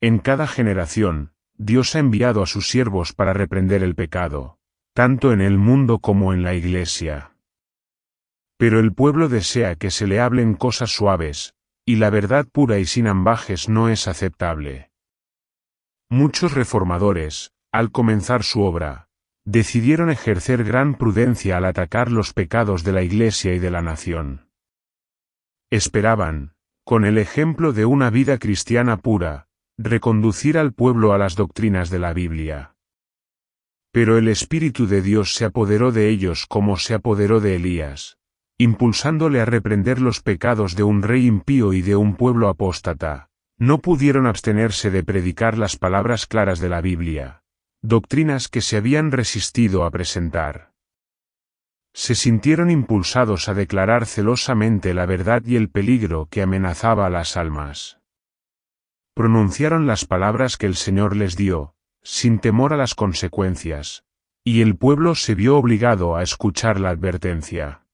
En cada generación, Dios ha enviado a sus siervos para reprender el pecado, tanto en el mundo como en la Iglesia. Pero el pueblo desea que se le hablen cosas suaves, y la verdad pura y sin ambajes no es aceptable. Muchos reformadores, al comenzar su obra, decidieron ejercer gran prudencia al atacar los pecados de la Iglesia y de la nación. Esperaban, con el ejemplo de una vida cristiana pura, reconducir al pueblo a las doctrinas de la Biblia. Pero el Espíritu de Dios se apoderó de ellos como se apoderó de Elías, impulsándole a reprender los pecados de un rey impío y de un pueblo apóstata. No pudieron abstenerse de predicar las palabras claras de la Biblia, doctrinas que se habían resistido a presentar. Se sintieron impulsados a declarar celosamente la verdad y el peligro que amenazaba a las almas. Pronunciaron las palabras que el Señor les dio, sin temor a las consecuencias, y el pueblo se vio obligado a escuchar la advertencia.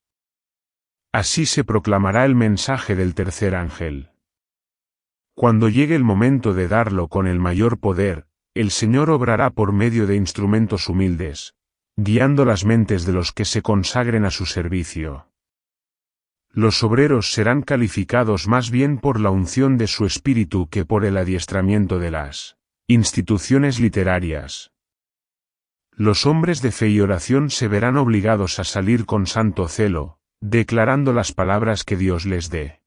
Así se proclamará el mensaje del tercer ángel. Cuando llegue el momento de darlo con el mayor poder, el Señor obrará por medio de instrumentos humildes, guiando las mentes de los que se consagren a su servicio. Los obreros serán calificados más bien por la unción de su espíritu que por el adiestramiento de las instituciones literarias. Los hombres de fe y oración se verán obligados a salir con santo celo, declarando las palabras que Dios les dé.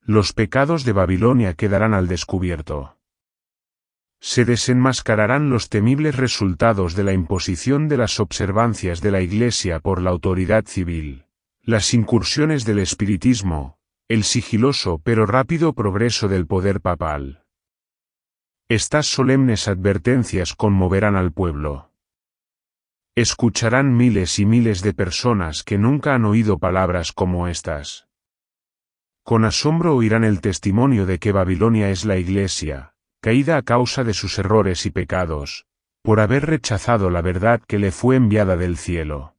Los pecados de Babilonia quedarán al descubierto. Se desenmascararán los temibles resultados de la imposición de las observancias de la Iglesia por la autoridad civil, las incursiones del espiritismo, el sigiloso pero rápido progreso del poder papal. Estas solemnes advertencias conmoverán al pueblo. Escucharán miles y miles de personas que nunca han oído palabras como estas. Con asombro oirán el testimonio de que Babilonia es la Iglesia, caída a causa de sus errores y pecados, por haber rechazado la verdad que le fue enviada del cielo.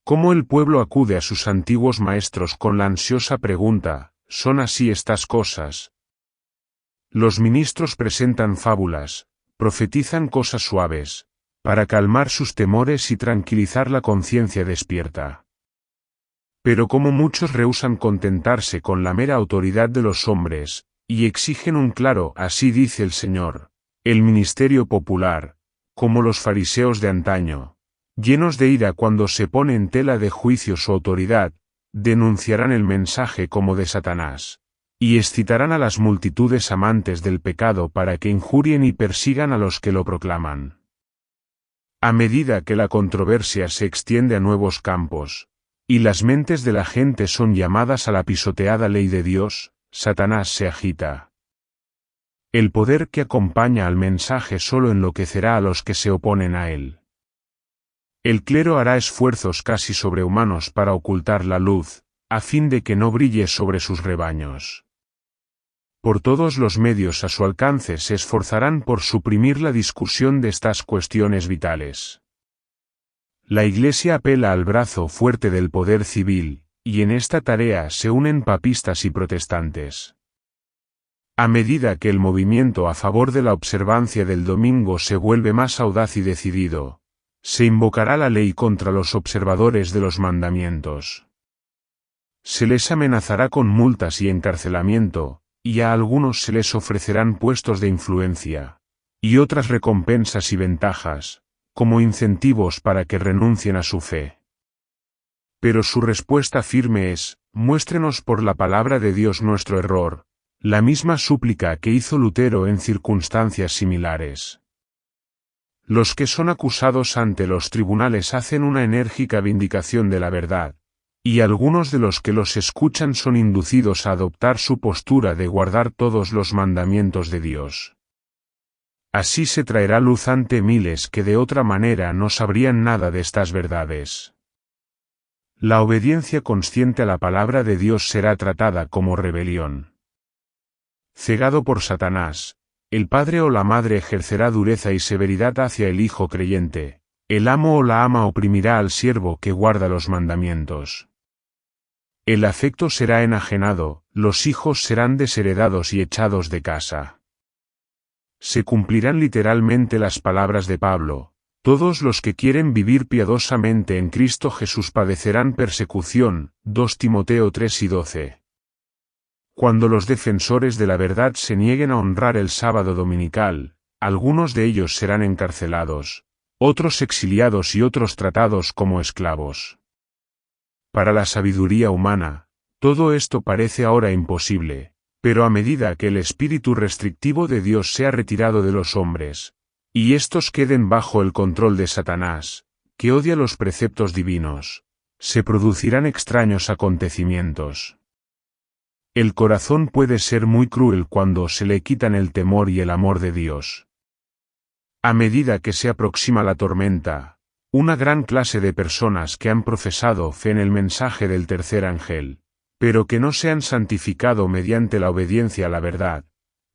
Cómo el pueblo acude a sus antiguos maestros con la ansiosa pregunta, ¿son así estas cosas? Los ministros presentan fábulas, profetizan cosas suaves, para calmar sus temores y tranquilizar la conciencia despierta. Pero como muchos rehúsan contentarse con la mera autoridad de los hombres, y exigen un claro «así dice el Señor», el ministerio popular, como los fariseos de antaño, llenos de ira cuando se pone en tela de juicio su autoridad, denunciarán el mensaje como de Satanás, y excitarán a las multitudes amantes del pecado para que injurien y persigan a los que lo proclaman. A medida que la controversia se extiende a nuevos campos, y las mentes de la gente son llamadas a la pisoteada ley de Dios, Satanás se agita. El poder que acompaña al mensaje solo enloquecerá a los que se oponen a él. El clero hará esfuerzos casi sobrehumanos para ocultar la luz, a fin de que no brille sobre sus rebaños. Por todos los medios a su alcance se esforzarán por suprimir la discusión de estas cuestiones vitales. La Iglesia apela al brazo fuerte del poder civil, y en esta tarea se unen papistas y protestantes. A medida que el movimiento a favor de la observancia del domingo se vuelve más audaz y decidido, se invocará la ley contra los observadores de los mandamientos. Se les amenazará con multas y encarcelamiento, y a algunos se les ofrecerán puestos de influencia, y otras recompensas y ventajas, como incentivos para que renuncien a su fe. Pero su respuesta firme es, muéstrenos por la palabra de Dios nuestro error, la misma súplica que hizo Lutero en circunstancias similares. Los que son acusados ante los tribunales hacen una enérgica vindicación de la verdad, y algunos de los que los escuchan son inducidos a adoptar su postura de guardar todos los mandamientos de Dios. Así se traerá luz ante miles que de otra manera no sabrían nada de estas verdades. La obediencia consciente a la palabra de Dios será tratada como rebelión. Cegado por Satanás, el padre o la madre ejercerá dureza y severidad hacia el hijo creyente, el amo o la ama oprimirá al siervo que guarda los mandamientos. El afecto será enajenado, los hijos serán desheredados y echados de casa. Se cumplirán literalmente las palabras de Pablo: todos los que quieren vivir piadosamente en Cristo Jesús padecerán persecución. 2 Timoteo 3 y 12. Cuando los defensores de la verdad se nieguen a honrar el sábado dominical, algunos de ellos serán encarcelados, otros exiliados y otros tratados como esclavos. Para la sabiduría humana, todo esto parece ahora imposible, pero a medida que el espíritu restrictivo de Dios sea retirado de los hombres, y éstos queden bajo el control de Satanás, que odia los preceptos divinos, se producirán extraños acontecimientos. El corazón puede ser muy cruel cuando se le quitan el temor y el amor de Dios. A medida que se aproxima la tormenta, una gran clase de personas que han profesado fe en el mensaje del tercer ángel, pero que no se han santificado mediante la obediencia a la verdad,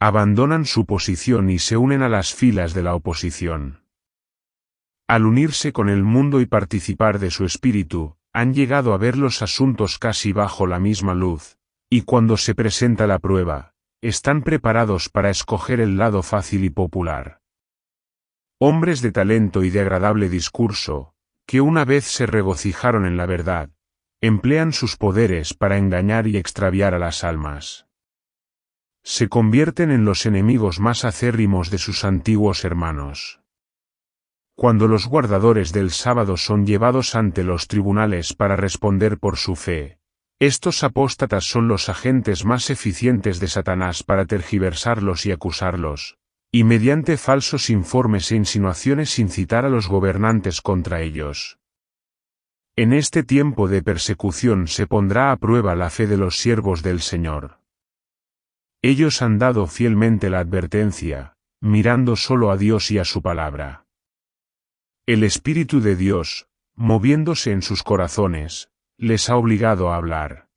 abandonan su posición y se unen a las filas de la oposición. Al unirse con el mundo y participar de su espíritu, han llegado a ver los asuntos casi bajo la misma luz, y cuando se presenta la prueba, están preparados para escoger el lado fácil y popular. Hombres de talento y de agradable discurso, que una vez se regocijaron en la verdad, emplean sus poderes para engañar y extraviar a las almas. Se convierten en los enemigos más acérrimos de sus antiguos hermanos. Cuando los guardadores del sábado son llevados ante los tribunales para responder por su fe, estos apóstatas son los agentes más eficientes de Satanás para tergiversarlos y acusarlos, y mediante falsos informes e insinuaciones incitar a los gobernantes contra ellos. En este tiempo de persecución se pondrá a prueba la fe de los siervos del Señor. Ellos han dado fielmente la advertencia, mirando solo a Dios y a su palabra. El Espíritu de Dios, moviéndose en sus corazones, les ha obligado a hablar.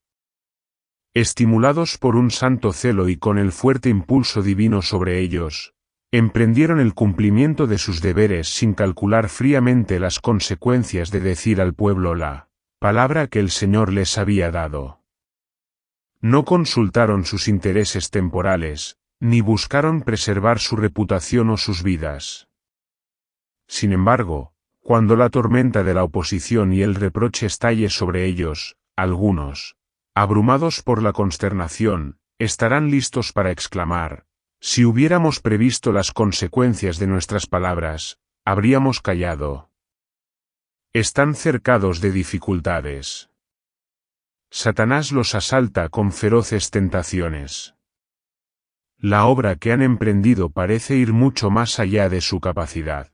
Estimulados por un santo celo y con el fuerte impulso divino sobre ellos, emprendieron el cumplimiento de sus deberes sin calcular fríamente las consecuencias de decir al pueblo la palabra que el Señor les había dado. No consultaron sus intereses temporales, ni buscaron preservar su reputación o sus vidas. Sin embargo, cuando la tormenta de la oposición y el reproche estalle sobre ellos, algunos, abrumados por la consternación, estarán listos para exclamar: si hubiéramos previsto las consecuencias de nuestras palabras, habríamos callado. Están cercados de dificultades. Satanás los asalta con feroces tentaciones. La obra que han emprendido parece ir mucho más allá de su capacidad.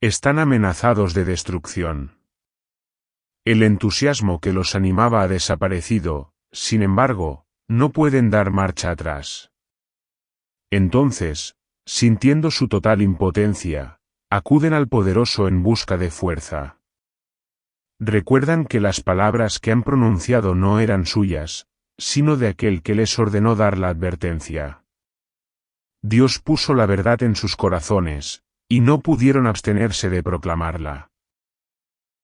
Están amenazados de destrucción. El entusiasmo que los animaba ha desaparecido, sin embargo, no pueden dar marcha atrás. Entonces, sintiendo su total impotencia, acuden al poderoso en busca de fuerza. Recuerdan que las palabras que han pronunciado no eran suyas, sino de aquel que les ordenó dar la advertencia. Dios puso la verdad en sus corazones, y no pudieron abstenerse de proclamarla.